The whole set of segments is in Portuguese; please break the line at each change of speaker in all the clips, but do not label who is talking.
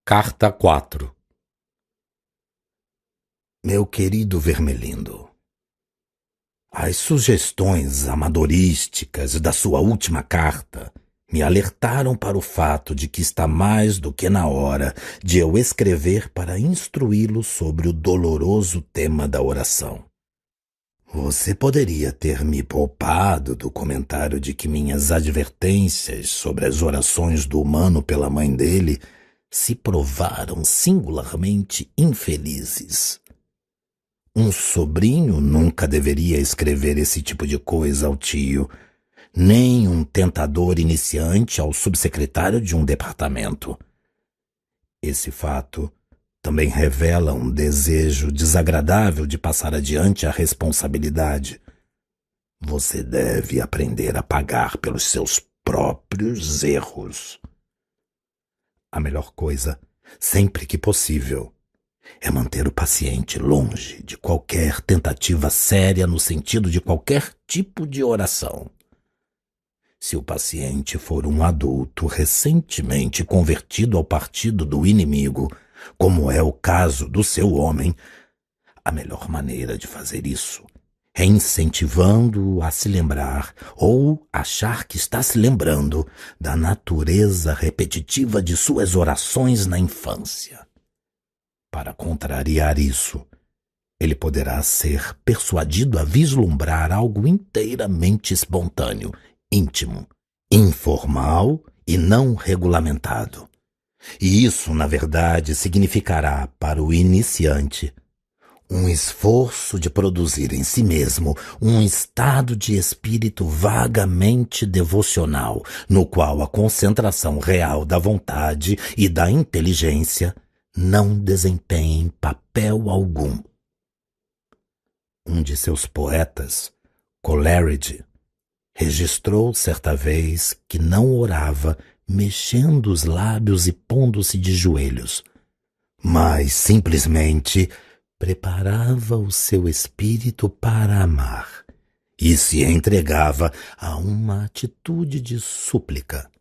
Carta 4.
Meu querido Vermelindo, as sugestões amadorísticas da sua última carta me alertaram para o fato de que está mais do que na hora de eu escrever para instruí-lo sobre o doloroso tema da oração. Você poderia ter me poupado do comentário de que minhas advertências sobre as orações do humano pela mãe dele se provaram singularmente infelizes. Um sobrinho nunca deveria escrever esse tipo de coisa ao tio, nem um tentador iniciante ao subsecretário de um departamento. Esse fato também revela um desejo desagradável de passar adiante a responsabilidade. Você deve aprender a pagar pelos seus próprios erros. A melhor coisa, sempre que possível, é manter o paciente longe de qualquer tentativa séria no sentido de qualquer tipo de oração. Se o paciente for um adulto recentemente convertido ao partido do inimigo, como é o caso do seu homem, a melhor maneira de fazer isso é incentivando-o a se lembrar ou achar que está se lembrando da natureza repetitiva de suas orações na infância. Para contrariar isso, ele poderá ser persuadido a vislumbrar algo inteiramente espontâneo, íntimo, informal e não regulamentado. E isso, na verdade, significará para o iniciante um esforço de produzir em si mesmo um estado de espírito vagamente devocional, no qual a concentração real da vontade e da inteligência não desempenhem papel algum. Um de seus poetas, Coleridge, registrou certa vez que não orava mexendo os lábios e pondo-se de joelhos, mas simplesmente preparava o seu espírito para amar e se entregava a uma atitude de súplica.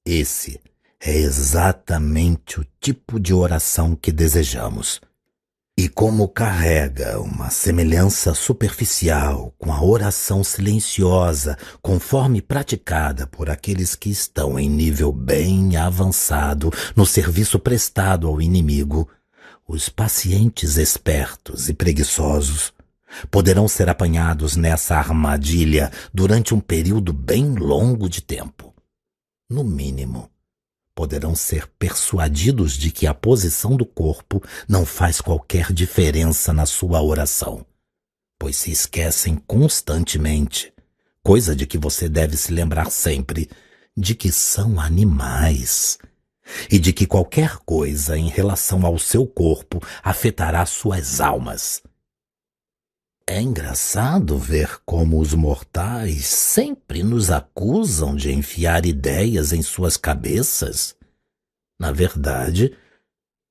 Esse é exatamente o tipo de oração que desejamos. E como carrega uma semelhança superficial com a oração silenciosa, conforme praticada por aqueles que estão em nível bem avançado no serviço prestado ao inimigo, os pacientes espertos e preguiçosos poderão ser apanhados nessa armadilha durante um período bem longo de tempo. No mínimo, poderão ser persuadidos de que a posição do corpo não faz qualquer diferença na sua oração, pois se esquecem constantemente, coisa de que você deve se lembrar sempre, de que são animais e de que qualquer coisa em relação ao seu corpo afetará suas almas. É engraçado ver como os mortais sempre nos acusam de enfiar ideias em suas cabeças. Na verdade,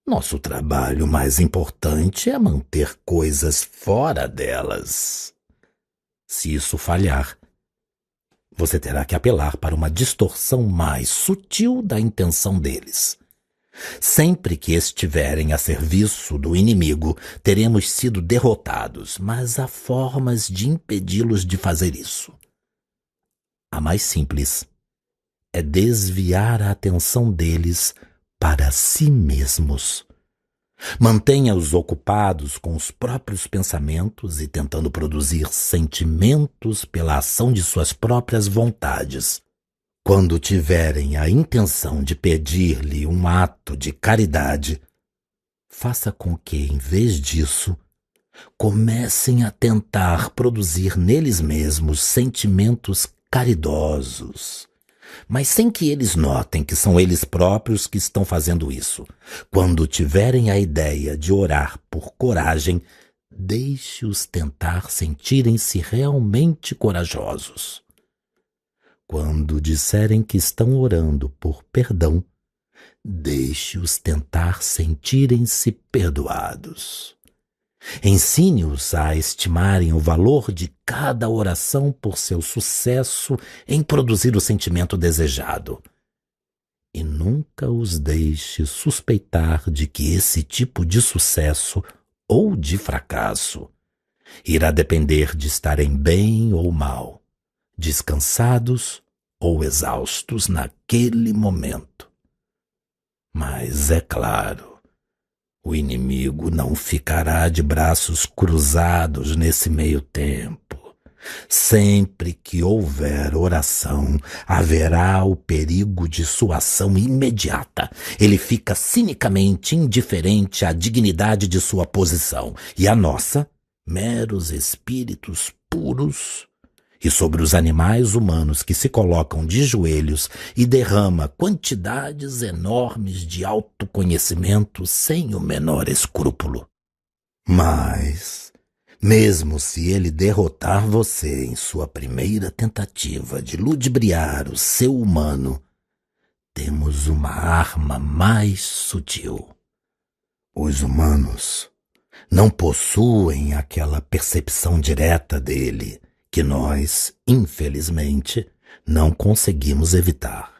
nosso trabalho mais importante é manter coisas fora delas. Se isso falhar, você terá que apelar para uma distorção mais sutil da intenção deles. Sempre que estiverem a serviço do inimigo, teremos sido derrotados, mas há formas de impedi-los de fazer isso. A mais simples é desviar a atenção deles para si mesmos. Mantenha-os ocupados com os próprios pensamentos e tentando produzir sentimentos pela ação de suas próprias vontades. Quando tiverem a intenção de pedir-lhe um ato de caridade, faça com que, em vez disso, comecem a tentar produzir neles mesmos sentimentos caridosos, mas sem que eles notem que são eles próprios que estão fazendo isso. Quando tiverem a ideia de orar por coragem, deixe-os tentar sentirem-se realmente corajosos. Quando disserem que estão orando por perdão, deixe-os tentar sentirem-se perdoados. Ensine-os a estimarem o valor de cada oração por seu sucesso em produzir o sentimento desejado. E nunca os deixe suspeitar de que esse tipo de sucesso ou de fracasso irá depender de estarem bem ou mal, descansados ou exaustos naquele momento. Mas é claro, o inimigo não ficará de braços cruzados nesse meio tempo. Sempre que houver oração, haverá o perigo de sua ação imediata. Ele fica cinicamente indiferente à dignidade de sua posição e a nossa, meros espíritos puros, e sobre os animais humanos que se colocam de joelhos e derrama quantidades enormes de autoconhecimento sem o menor escrúpulo. Mas, mesmo se ele derrotar você em sua primeira tentativa de ludibriar o seu humano, temos uma arma mais sutil. Os humanos não possuem aquela percepção direta dele que nós, infelizmente, não conseguimos evitar.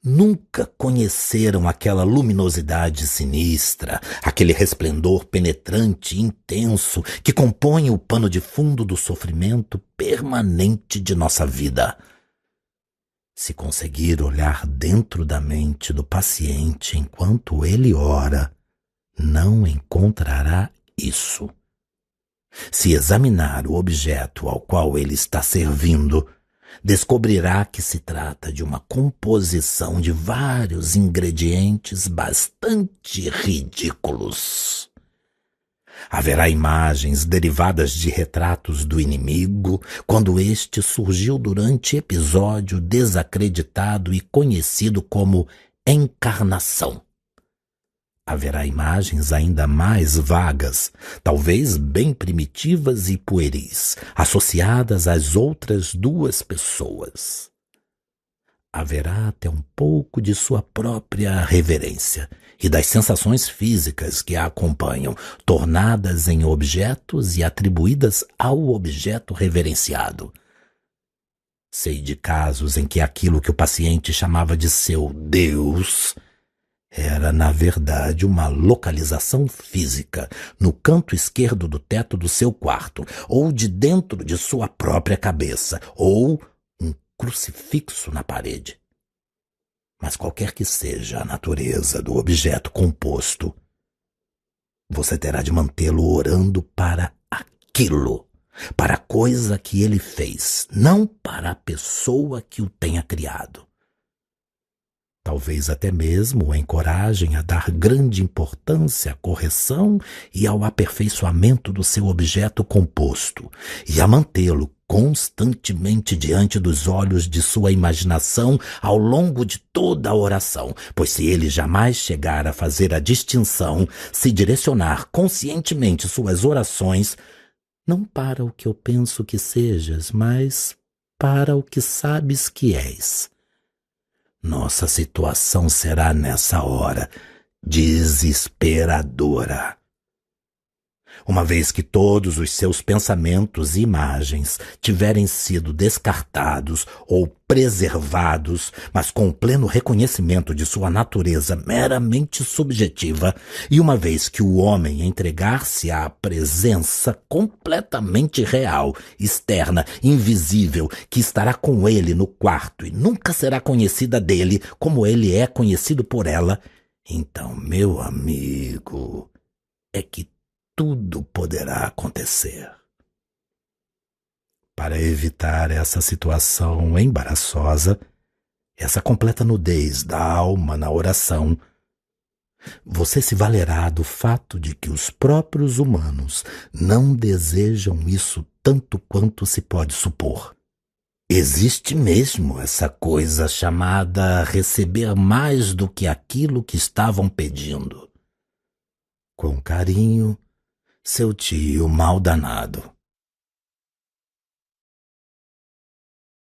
Nunca conheceram aquela luminosidade sinistra, aquele resplendor penetrante e intenso que compõe o pano de fundo do sofrimento permanente de nossa vida. Se conseguir olhar dentro da mente do paciente enquanto ele ora, não encontrará isso. Se examinar o objeto ao qual ele está servindo, descobrirá que se trata de uma composição de vários ingredientes bastante ridículos. Haverá imagens derivadas de retratos do inimigo, quando este surgiu durante episódio desacreditado e conhecido como encarnação. Haverá imagens ainda mais vagas, talvez bem primitivas e pueris, associadas às outras duas pessoas. Haverá até um pouco de sua própria reverência e das sensações físicas que a acompanham, tornadas em objetos e atribuídas ao objeto reverenciado. Sei de casos em que aquilo que o paciente chamava de seu Deus era, na verdade, uma localização física no canto esquerdo do teto do seu quarto, ou de dentro de sua própria cabeça, ou um crucifixo na parede. Mas qualquer que seja a natureza do objeto composto, você terá de mantê-lo orando para aquilo, para a coisa que ele fez, não para a pessoa que o tenha criado. Talvez até mesmo o encorajem a dar grande importância à correção e ao aperfeiçoamento do seu objeto composto, e a mantê-lo constantemente diante dos olhos de sua imaginação ao longo de toda a oração, pois se ele jamais chegar a fazer a distinção, se direcionar conscientemente suas orações, não para o que eu penso que sejas, mas para o que sabes que és, nossa situação será nessa hora desesperadora. Uma vez que todos os seus pensamentos e imagens tiverem sido descartados ou preservados, mas com o pleno reconhecimento de sua natureza meramente subjetiva, e uma vez que o homem entregar-se à presença completamente real, externa, invisível, que estará com ele no quarto e nunca será conhecida dele como ele é conhecido por ela, então, meu amigo, é que tudo poderá acontecer. Para evitar essa situação embaraçosa, essa completa nudez da alma na oração, você se valerá do fato de que os próprios humanos não desejam isso tanto quanto se pode supor. Existe mesmo essa coisa chamada receber mais do que aquilo que estavam pedindo. Com carinho, seu tio mal danado.